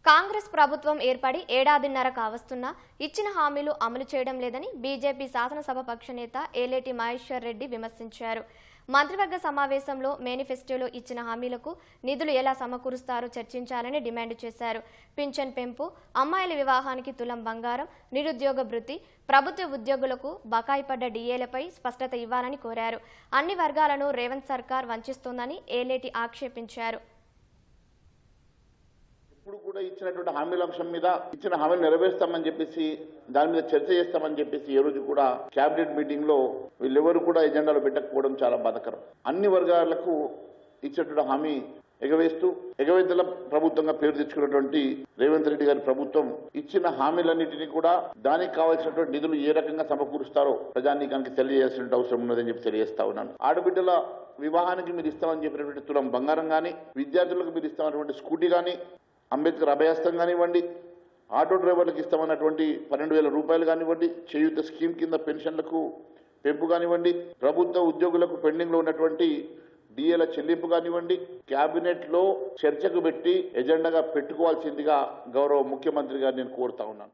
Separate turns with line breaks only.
కాంగ్రెస్ ప్రభుత్వం ఏర్పడి ఏడాదిన్నర కావస్తున్నా ఇచ్చిన హామీలు అమలు చేయడం లేదని బీజేపీ శాసనసభ పక్ష నేత ఏలేటి మహేశ్వర్ రెడ్డి విమర్శించారు. మంత్రివర్గ సమావేశంలో మేనిఫెస్టోలో ఇచ్చిన హామీలకు నిధులు ఎలా సమకూరుస్తారో చర్చించాలని డిమాండ్ చేశారు. పింఛన్ పెంపు, అమ్మాయిల వివాహానికి తులం బంగారం, నిరుద్యోగ భృతి, ప్రభుత్వ ఉద్యోగులకు బకాయి పడ్డ డీఏలపై స్పష్టత ఇవ్వాలని కోరారు. అన్ని వర్గాలను రేవంత్ సర్కార్ వంచిస్తోందని ఏలేటి ఆక్షేపించారు.
ఇప్పుడు కూడా ఇచ్చినటువంటి హామీల అంశం మీద ఇచ్చిన హామీలు నెరవేర్స్తామని చెప్పేసి దాని మీద చర్చ చేస్తామని చెప్పేసి ఈ రోజు కూడా కేబినెట్ మీటింగ్ లో వీళ్ళెవరు కూడా ఎజెండాలో పెట్టకపోవడం చాలా బాధాకరం. అన్ని వర్గాలకు ఇచ్చినటువంటి హామీ ఎగవేతల ప్రభుత్వంగా పేరు తెచ్చుకున్నటువంటి రేవంత్ రెడ్డి గారి ప్రభుత్వం ఇచ్చిన హామీలన్నింటినీ కూడా దానికి కావాల్సినటువంటి నిధులు ఏ రకంగా సమకూరుస్తారో ప్రజానీకానికి తెలియజేయాల్సిన అవసరం ఉన్నదని చెప్పి తెలియజేస్తా ఉన్నాను. ఆడబిడ్డల వివాహానికి మీరు ఇస్తామని చెప్పినటువంటి తులం బంగారం కానీ, విద్యార్థులకు మీరు ఇస్తామన్నటువంటి స్కూటీ కానీ, అంబేద్కర్ అభయాస్తం కానివ్వండి, ఆటో డ్రైవర్లకు ఇస్తామన్నటువంటి 12,000 రూపాయలు కానివ్వండి, చేయూత స్కీమ్ కింద పెన్షన్లకు పెంపు కానివ్వండి, ప్రభుత్వ ఉద్యోగులకు పెండింగ్ లో ఉన్నటువంటి డిఏల చెల్లింపు కానివ్వండి, కేబినెట్ లో చర్చకు పెట్టి ఎజెండాగా పెట్టుకోవాల్సిందిగా గౌరవ ముఖ్యమంత్రి గారు నేను కోరుతా ఉన్నాను.